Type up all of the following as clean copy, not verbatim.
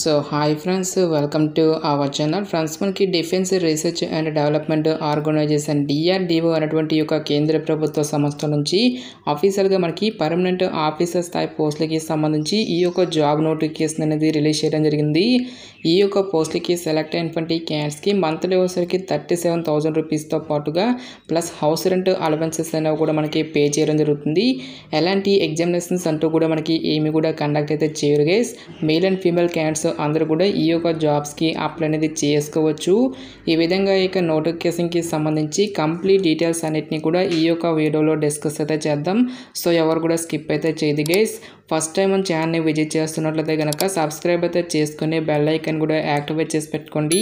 So hi friends, welcome to our channel. Friends, మనకి defence research and development organisation DRDO అనేటువంటి యొక్క కేంద్ర ప్రభుత్వ సంస్థ నుంచి ఆఫీషియల్గా మనకి పర్మనెంట్ ఆఫీసర్ స్థాయి పోస్టులకి సంబంధించి ఈ యొక్క జాబ్ నోటిఫికేషన్ అనేది రిలీజ్ చేయడం జరిగింది. ఈ యొక్క పోస్టులకి సెలెక్ట్ అయినటువంటి క్యాండిడేట్స్కి మంత్లీ వచ్చేసరికి 37,000 రూపీస్తో పాటుగా ప్లస్ హౌస్ రెంట్ అలవెన్సెస్ అనేవి కూడా మనకి పే చేయడం జరుగుతుంది. ఎలాంటి ఎగ్జామినేషన్స్ అంటూ కూడా మనకి ఏమి కూడా కండక్ట్ అయితే చేయరు guys. Male and female candidates అందరూ కూడా ఈ యొక్క జాబ్స్కి అప్లై అనేది చేసుకోవచ్చు. ఈ విధంగా ఇక నోటిఫికేషన్కి సంబంధించి కంప్లీట్ డీటెయిల్స్ అన్నిటిని కూడా ఈ యొక్క వీడియోలో డిస్కస్ అయితే చేద్దాం. సో ఎవరు కూడా స్కిప్ అయితే చేయదు గైస్. ఫస్ట్ టైం మన ఛానల్ని విజిట్ చేస్తున్నట్లయితే కనుక సబ్స్క్రైబ్ అయితే చేసుకుని బెల్ ఐకాన్ కూడా యాక్టివేట్ చేసి పెట్టుకోండి.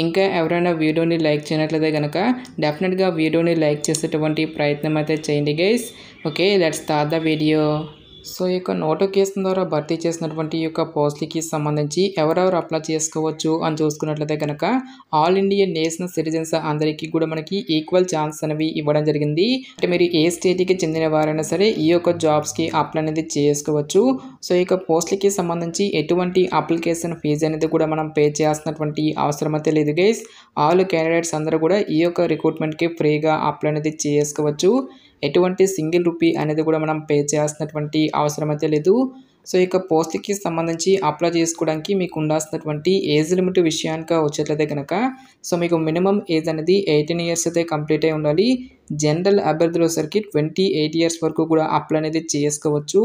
ఇంకా ఎవరైనా వీడియోని లైక్ చేయనట్లయితే కనుక డెఫినెట్గా వీడియోని లైక్ చేసేటువంటి ప్రయత్నం అయితే చేయండి guys. Okay, let's start the video. So ఈ యొక్క నోటిఫికేషన్ ద్వారా భర్తీ చేసినటువంటి ఈ యొక్క పోస్టులకి సంబంధించి ఎవరెవరు అప్లై చేసుకోవచ్చు అని చూసుకున్నట్లయితే కనుక ఆల్ ఇండియా నేషనల్ సిటిజన్స్ అందరికీ కూడా మనకి ఈక్వల్ ఛాన్స్ అనేవి ఇవ్వడం జరిగింది. అంటే మీరు ఏ స్టేట్కి చెందిన వారైనా సరే ఈ యొక్క జాబ్స్కి అప్లై అనేది చేసుకోవచ్చు. సో ఈ యొక్క పోస్టులకి సంబంధించి ఎటువంటి అప్లికేషన్ ఫీజు అనేది కూడా మనం పే చేయాల్సినటువంటి అవసరం అయితే లేదు గైస్. ఆల్ క్యాండిడేట్స్ అందరూ కూడా ఈ యొక్క రిక్రూట్మెంట్కి ఫ్రీగా అప్లై అనేది చేసుకోవచ్చు. ఎటువంటి సింగిల్ రూపీ అనేది కూడా మనం పే చేయాల్సినటువంటి అవసరం అయితే లేదు. సో ఇక పోస్ట్కి సంబంధించి అప్లై చేసుకోవడానికి మీకు ఉండాల్సినటువంటి ఏజ్ లిమిట్ విషయానికి వచ్చేట్లయితే కనుక సో మీకు మినిమం ఏజ్ అనేది 18 ఇయర్స్ అయితే కంప్లీట్ అయి ఉండాలి. జనరల్ అభ్యర్థులు వచ్చరికి 28 ఇయర్స్ వరకు కూడా అప్లై అనేది చేసుకోవచ్చు.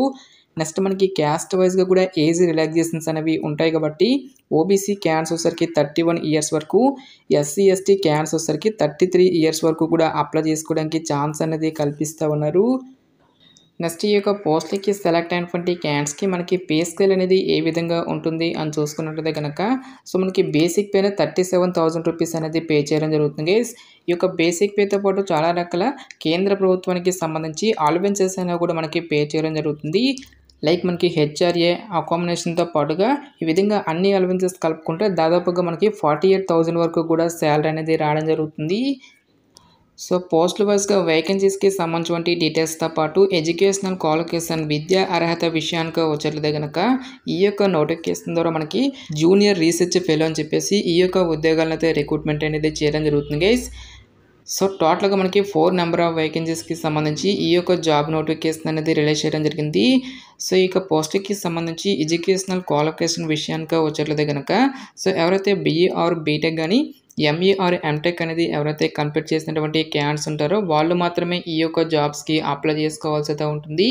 నెక్స్ట్ మనకి క్యాస్ట్ వైజ్గా కూడా ఏజ్ రిలాక్సేషన్స్ అనేవి ఉంటాయి కాబట్టి ఓబీసీ క్యాన్స్ వచ్చరికి 31 ఇయర్స్ వరకు, SC ST క్యాన్స్ వచ్చరికి 33 ఇయర్స్ వరకు కూడా అప్లై చేసుకోవడానికి ఛాన్స్ అనేది కల్పిస్తూ ఉన్నారు. నెక్స్ట్ ఈ యొక్క పోస్ట్లకి సెలెక్ట్ అయినటువంటి క్యాండిడేట్స్కి మనకి పే స్కేల్ అనేది ఏ విధంగా ఉంటుంది అని చూసుకున్నట్లయితే కనుక సో మనకి బేసిక్ పేనే 37,000 రూపీస్ అనేది పే చేయడం జరుగుతుంది. ఈ యొక్క బేసిక్ పేతో పాటు చాలా రకాల కేంద్ర ప్రభుత్వానికి సంబంధించి అలవెన్సెస్ అనేవి కూడా మనకి పే చేయడం జరుగుతుంది. లైక్ మనకి HRA అకామిడేషన్తో పాటుగా ఈ విధంగా అన్ని అలవెన్సెస్ కలుపుకుంటే దాదాపుగా మనకి 48,000 వరకు కూడా శాలరీ అనేది రావడం జరుగుతుంది. సో పోస్టుల వైజ్గా వేకెన్సీస్కి సంబంధించిన డీటెయిల్స్తో పాటు ఎడ్యుకేషనల్ క్వాలిఫికేషన్ విద్యా అర్హత విషయానికి వచ్చేట్లయితే కనుక ఈ యొక్క నోటిఫికేషన్ ద్వారా మనకి జూనియర్ రీసెర్చ్ ఫెలో అని చెప్పేసి ఈ యొక్క ఉద్యోగాలను అయితే రిక్రూట్మెంట్ అనేది చేయడం జరుగుతుంది గైస్. సో టోటల్గా మనకి 4 నెంబర్ ఆఫ్ వేకెన్సీస్కి సంబంధించి ఈ యొక్క జాబ్ నోటిఫికేషన్ అనేది రిలీజ్ చేయడం జరిగింది. సో ఈ యొక్క పోస్ట్కి సంబంధించి ఎడ్యుకేషనల్ క్వాలిఫికేషన్ విషయానికి వచ్చేట్లయితే కనుక సో ఎవరైతే BE ఆర్ బీటెక్ కానీ ME ఆర్ MTech అనేది ఎవరైతే కంప్లీట్ చేసినటువంటి క్యాండిడేట్స్ ఉంటారో వాళ్ళు మాత్రమే ఈ యొక్క జాబ్స్కి అప్లై చేసుకోవాల్సి అయితే ఉంటుంది.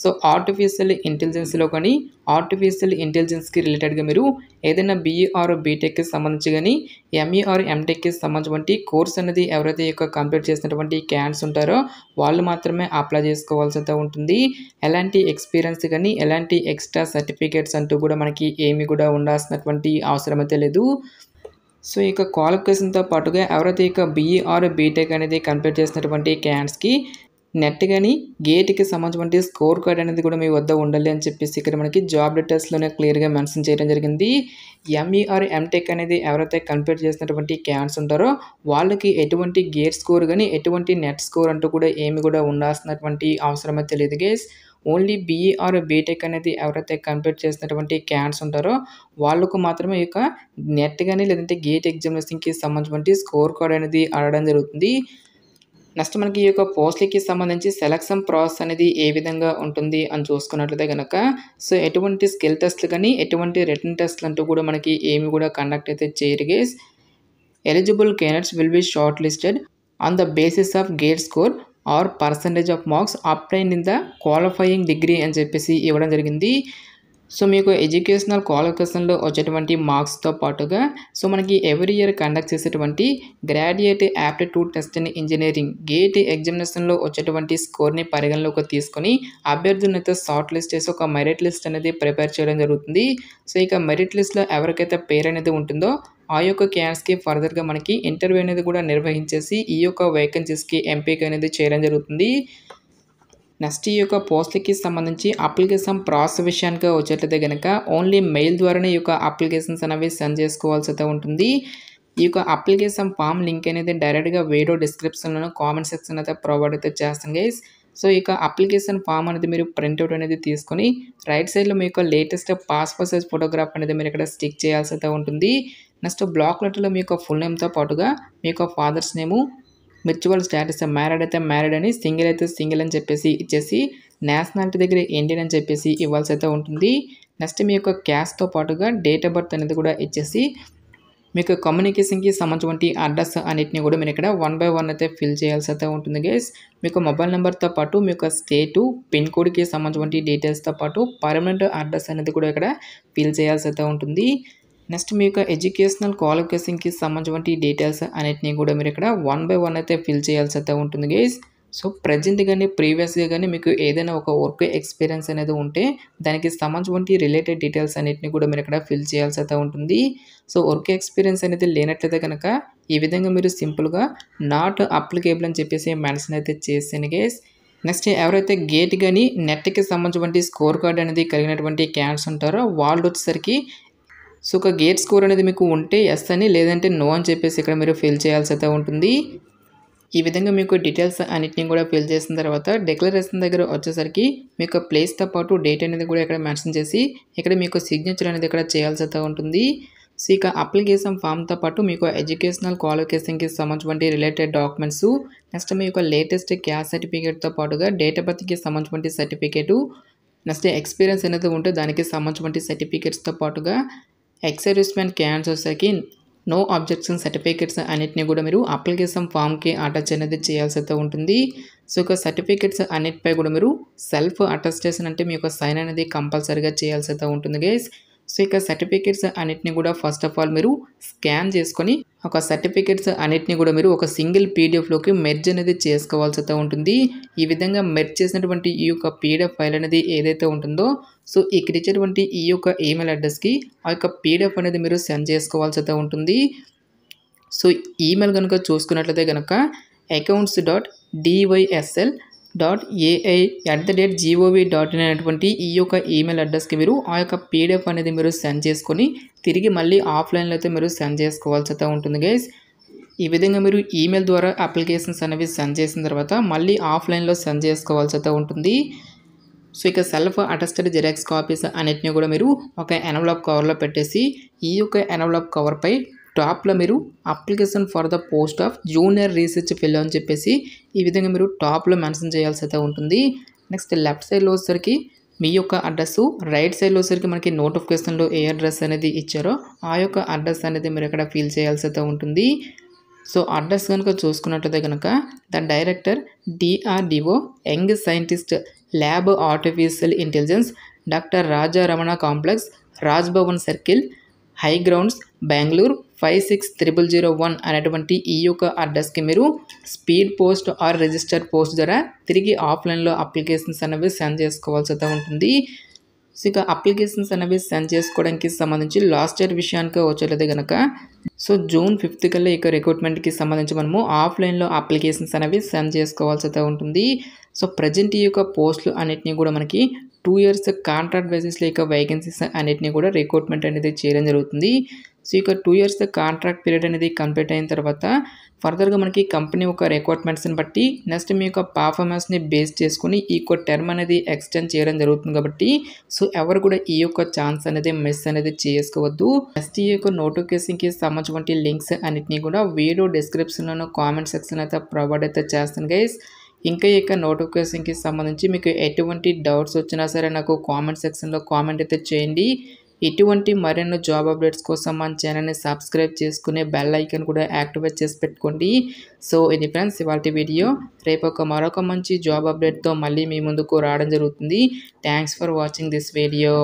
సో ఆర్టిఫిషియల్ ఇంటెలిజెన్స్లో కానీ ఆర్టిఫిషియల్ ఇంటెలిజెన్స్కి రిలేటెడ్గా మీరు ఏదైనా BE ఆర్ బీటెక్కి సంబంధించి కానీ ME ఆర్ MTechకి సంబంధించినటువంటి కోర్స్ అనేది ఎవరైతే ఈ యొక్క కంప్లీట్ చేసినటువంటి క్యాండిడేట్స్ ఉంటారో వాళ్ళు మాత్రమే అప్లై చేసుకోవాల్సి అయితే ఉంటుంది. ఎలాంటి ఎక్స్పీరియన్స్ కానీ ఎలాంటి ఎక్స్ట్రా సర్టిఫికేట్స్ అంటూ కూడా మనకి ఏమి కూడా ఉండాల్సినటువంటి అవసరం అయితే లేదు. సో ఇక క్వాలిఫికేషన్తో పాటుగా ఎవరైతే ఇక BE ఆర్ బీటెక్ అనేది కంప్లీట్ చేసినటువంటి క్యాండిడేట్స్కి నెట్ కానీ గేట్కి సంబంధించిన స్కోర్ కార్డ్ అనేది కూడా మీ వద్ద ఉండాలి అని చెప్పేసి ఇక్కడ మనకి జాబ్ డీటెయిల్స్లోనే క్లియర్గా మెన్షన్ చేయడం జరిగింది. ME ఆర్ MTech అనేది ఎవరైతే కంప్లీట్ చేసినటువంటి క్యాండిడేట్స్ ఉంటారో వాళ్ళకి ఎటువంటి గేట్ స్కోర్ కానీ ఎటువంటి నెట్ స్కోర్ అంటూ కూడా ఏమి కూడా ఉండాల్సినటువంటి అవసరం అయితే లేదు guys. Only BE or BTech అనేది ఎవరైతే కంప్లీట్ చేసినటువంటి క్యాండిడేట్స్ ఉంటారో వాళ్ళకు మాత్రమే ఈ యొక్క నెట్ కానీ లేదంటే గేట్ ఎగ్జామినేషన్కి సంబంధించిన స్కోర్ కార్డ్ అనేది అడగడం జరుగుతుంది. నెక్స్ట్ మనకి ఈ యొక్క పోస్ట్లకి సంబంధించి సెలక్షన్ ప్రాసెస్ అనేది ఏ విధంగా ఉంటుంది అని చూసుకున్నట్లయితే కనుక సో ఎటువంటి స్కిల్ టెస్ట్లు కానీ ఎటువంటి రిటన్ టెస్ట్లు అంటూ కూడా మనకి ఏమి కూడా కండక్ట్ అయితే చేయరు guys. Eligible candidates will be short listed on the basis of gate score or percentage of marks upline in the qualifying degree అని చెప్పేసి ఇవ్వడం జరిగింది. సో మీకు ఎడ్యుకేషనల్ క్వాలిఫికేషన్లో వచ్చేటువంటి మార్క్స్తో పాటుగా సో మనకి ఎవ్రీ ఇయర్ కండక్ట్ చేసేటువంటి graduate aptitude test in engineering gate ఎగ్జామినేషన్లో వచ్చేటువంటి స్కోర్ని పరిగణలోకి తీసుకొని అభ్యర్థులను అయితే షార్ట్ లిస్ట్ చేసి ఒక మెరిట్ లిస్ట్ అనేది ప్రిపేర్ చేయడం జరుగుతుంది. సో ఇక మెరిట్ లిస్ట్లో ఎవరికైతే పేరు అనేది ఉంటుందో ఆ యొక్క క్యాండిడేట్స్కి ఫర్దర్గా మనకి ఇంటర్వ్యూ అనేది కూడా నిర్వహించేసి ఈ యొక్క వేకెన్సీస్కి ఎంపిక అనేది చేయడం జరుగుతుంది. నెక్స్ట్ ఈ యొక్క పోస్ట్లకి సంబంధించి అప్లికేషన్ ప్రాసెస్ విషయానికి వచ్చేట్లయితే కనుక ఓన్లీ మెయిల్ ద్వారానే ఈ యొక్క అప్లికేషన్స్ అనేవి సెండ్ చేసుకోవాల్సి అయితే ఉంటుంది. ఈ యొక్క అప్లికేషన్ ఫామ్ లింక్ అనేది డైరెక్ట్గా వీడియో డిస్క్రిప్షన్లో కామెంట్ సెక్షన్ అయితే ప్రొవైడ్ అయితే చేస్తాను గైస్. సో ఇక అప్లికేషన్ ఫామ్ అనేది మీరు ప్రింట్అవుట్ అనేది తీసుకొని రైట్ సైడ్లో మీ యొక్క లేటెస్ట్ పాస్పోర్ట్ సైజ్ ఫోటోగ్రాఫ్ అనేది మీరు ఇక్కడ స్టిక్ చేయాల్సి అయితే ఉంటుంది. నెక్స్ట్ బ్లాక్ లెటర్లో మీ యొక్క ఫుల్ నేమ్తో పాటుగా మీ యొక్క ఫాదర్స్ నేము, మ్యూచువల్ స్టేటస్ మ్యారీడ్ అయితే మ్యారీడ్ అని, సింగిల్ అయితే సింగిల్ అని చెప్పేసి ఇచ్చేసి నేషనాలిటీ దగ్గర ఇండియన్ అని చెప్పేసి ఇవ్వాల్సి అయితే ఉంటుంది. నెక్స్ట్ మీ యొక్క క్యాస్ట్తో పాటుగా డేట్ ఆఫ్ బర్త్ అనేది కూడా ఇచ్చేసి మీకు కమ్యూనికేషన్కి సంబంధించిన అడ్రస్ అన్నిటిని కూడా మీరు ఇక్కడ 1 by 1 అయితే ఫిల్ చేయాల్సి అయితే ఉంటుంది గైస్. మీకు మొబైల్ నెంబర్తో పాటు మీ యొక్క స్టేటు, పిన్ కోడ్కి సంబంధించిన డీటెయిల్స్తో పాటు పర్మనెంట్ అడ్రస్ అనేది కూడా ఇక్కడ ఫిల్ చేయాల్సి అయితే ఉంటుంది. నెక్స్ట్ మీ యొక్క ఎడ్యుకేషనల్ క్వాలిఫికేషన్కి సంబంధించిన డీటెయిల్స్ అన్నిటిని కూడా మీరు ఇక్కడ 1 by 1 అయితే ఫిల్ చేయాల్సి అయితే ఉంటుంది గైస్. సో ప్రజెంట్ కానీ ప్రీవియస్గా కానీ మీకు ఏదైనా ఒక వర్క్ ఎక్స్పీరియన్స్ అనేది ఉంటే దానికి సంబంధించిన రిలేటెడ్ డీటెయిల్స్ అన్నిటిని కూడా మీరు ఇక్కడ ఫిల్ చేయాల్సి అయితే ఉంటుంది. సో వర్క్ ఎక్స్పీరియన్స్ అనేది లేనట్లయితే కనుక ఈ విధంగా మీరు సింపుల్గా నాట్ అప్లికేబుల్ అని చెప్పేసి మెన్షన్ అయితే చేసాను గైస్. నెక్స్ట్ ఎవరైతే గేట్ కానీ నెట్కి సంబంధించిన స్కోర్ కార్డ్ అనేది కలిగినటువంటి క్యాండిడేట్స్ ఉంటారో వాళ్ళు వచ్చేసరికి సో ఒక గేట్ స్కోర్ అనేది మీకు ఉంటే ఎస్ అని, లేదంటే నో అని చెప్పేసి ఇక్కడ మీరు ఫిల్ చేయాల్సి అయితే ఉంటుంది. ఈ విధంగా మీకు డీటెయిల్స్ అన్నిటిని కూడా ఫిల్ చేసిన తర్వాత డిక్లరేషన్ దగ్గర వచ్చేసరికి మీకు ప్లేస్తో పాటు డేట్ అనేది కూడా ఇక్కడ మెన్షన్ చేసి ఇక్కడ మీకు సిగ్నేచర్ అనేది ఇక్కడ చేయాల్సి అయితే ఉంటుంది. సో ఇక అప్లికేషన్ ఫామ్తో పాటు మీకు ఎడ్యుకేషనల్ క్వాలిఫికేషన్కి సంబంధించిన రిలేటెడ్ డాక్యుమెంట్స్, నెక్స్ట్ మీ యొక్క లేటెస్ట్ క్యాస్ట్ సర్టిఫికేట్తో పాటుగా డేట్ ఆఫ్ బర్త్కి సంబంధించిన సర్టిఫికేటు, నెక్స్ట్ ఎక్స్పీరియన్స్ అనేది ఉంటే దానికి సంబంధించిన సర్టిఫికేట్స్తో పాటుగా ఎక్స్ సర్వీస్మెన్ క్యాండిడేట్స్ వచ్చేసరికి నో అబ్జెక్షన్ సర్టిఫికేట్స్ అన్నిటిని కూడా మీరు అప్లికేషన్ ఫామ్కి అటాచ్ అనేది చేయాల్సి అయితే ఉంటుంది. సో ఇక సర్టిఫికేట్స్ అన్నిటిపై కూడా మీరు సెల్ఫ్ అటెస్టేషన్ అంటే మీ యొక్క సైన్ అనేది కంపల్సరీగా చేయాల్సి అయితే ఉంటుంది గైస్. సో ఇక సర్టిఫికేట్స్ అన్నిటిని కూడా ఫస్ట్ ఆఫ్ ఆల్ మీరు స్కాన్ చేసుకొని ఒక సర్టిఫికేట్స్ అన్నిటిని కూడా మీరు ఒక సింగిల్ పీడిఎఫ్లోకి మెర్జ్ అనేది చేసుకోవాల్సి అయితే ఉంటుంది. ఈ విధంగా మెర్జ్ చేసినటువంటి ఈ యొక్క పీడిఎఫ్ ఫైల్ అనేది ఏదైతే ఉంటుందో సో ఇక్కడ ఇచ్చేటువంటి ఈ యొక్క ఈమెయిల్ అడ్రస్కి ఆ యొక్క పీడిఎఫ్ అనేది మీరు సెండ్ చేసుకోవాల్సి అయితే ఉంటుంది. సో ఈమెయిల్ కనుక చూసుకున్నట్లయితే కనుక accounts.dysl.ai@gov.in అనేటువంటి ఈ యొక్క ఈమెయిల్ అడ్రస్కి మీరు ఆ యొక్క పీడిఎఫ్ అనేది మీరు సెండ్ చేసుకొని తిరిగి మళ్ళీ ఆఫ్లైన్లో అయితే మీరు సెండ్ చేసుకోవాల్సి అయితే ఉంటుంది గైస్. ఈ విధంగా మీరు ఈమెయిల్ ద్వారా అప్లికేషన్స్ అనేవి సెండ్ చేసిన తర్వాత మళ్ళీ ఆఫ్లైన్లో సెండ్ చేసుకోవాల్సి అయితే ఉంటుంది. సో ఇక సెల్ఫ్ అటెస్టెడ్ జిరాక్స్ కాపీస్ అన్నిటిని కూడా మీరు ఒక ఎన్వలప్ కవర్లో పెట్టేసి ఈ యొక్క ఎన్వలప్ కవర్పై టాప్లో మీరు application for the post of junior research fellow అని చెప్పేసి ఈ విధంగా మీరు టాప్లో మెన్షన్ చేయాల్సి అయితే ఉంటుంది. నెక్స్ట్ లెఫ్ట్ సైడ్లో వచ్చేసరికి మీ యొక్క అడ్రస్, రైట్ సైడ్లో వచ్చేసరికి మనకి నోటిఫికేషన్లో ఏ అడ్రస్ అనేది ఇచ్చారో ఆ యొక్క అడ్రస్ అనేది మీరు ఇక్కడ ఫిల్ చేయాల్సి అయితే ఉంటుంది. సో అడ్రస్ కనుక చూసుకున్నట్లయితే కనుక the director DRDO young scientist lab artificial intelligence doctor Raja Ramanna complex, Raj Bhavan circle, high grounds, Bengaluru 560001 అనేటువంటి ఈ యొక్క అడ్రస్కి మీరు speed post or registered post ద్వారా తిరిగి ఆఫ్లైన్లో అప్లికేషన్స్ అనేవి సెండ్ చేసుకోవాల్సి అయితే ఉంటుంది. సో ఇక అప్లికేషన్స్ అనేవి సెండ్ చేసుకోవడానికి సంబంధించి లాస్ట్ ఇయర్ విషయానికి వచ్చేది కనుక సో June 5th కల్లా ఇక రిక్రూట్మెంట్కి సంబంధించి మనము ఆఫ్లైన్లో అప్లికేషన్స్ అనేవి సెండ్ చేసుకోవాల్సి అయితే ఉంటుంది. సో ప్రజెంట్ ఈ యొక్క పోస్టులు అన్నిటినీ కూడా మనకి 2 years కాంట్రాక్ట్ బేసిస్లో ఇక వేకెన్సీస్ అన్నిటినీ కూడా రిక్రూట్మెంట్ అనేది చేయడం జరుగుతుంది. సో ఇక 2 years కాంట్రాక్ట్ పీరియడ్ అనేది కంప్లీట్ అయిన తర్వాత ఫర్దర్గా మనకి కంపెనీ ఒక రిక్వైర్మెంట్స్ని బట్టి నెక్స్ట్ మీ యొక్క పర్ఫార్మెన్స్ని బేస్ చేసుకుని ఈ యొక్క టర్మ్ అనేది ఎక్స్టెండ్ చేయడం జరుగుతుంది. కాబట్టి సో ఎవరు కూడా ఈ యొక్క ఛాన్స్ అనేది మిస్ అనేది చేసుకోవద్దు. నెక్స్ట్ ఈ యొక్క నోటిఫికేషన్కి సంబంధించిన లింక్స్ అన్నిటినీ కూడా వీడియో డిస్క్రిప్షన్లోనూ కామెంట్ సెక్షన్ అయితే ప్రొవైడ్ అయితే చేస్తాను గైస్. ఇంకా ఈ యొక్క నోటిఫికేషన్కి సంబంధించి మీకు ఎటువంటి డౌట్స్ వచ్చినా సరే నాకు కామెంట్ సెక్షన్లో కామెంట్ అయితే చేయండి. ఇటువంటి మరెన్నో జాబ్ అప్డేట్స్ కోసం మన ఛానల్ని సబ్స్క్రైబ్ చేసుకునే బెల్ ఐకాన్ కూడా యాక్టివేట్ చేసి పెట్టుకోండి. సో ఇది ఫ్రెండ్స్ ఇవాల్టి వీడియో. రేపు మరొక మంచి జాబ్ అప్డేట్తో మళ్ళీ మీ ముందుకు రావడం జరుగుతుంది. Thanks for watching this video.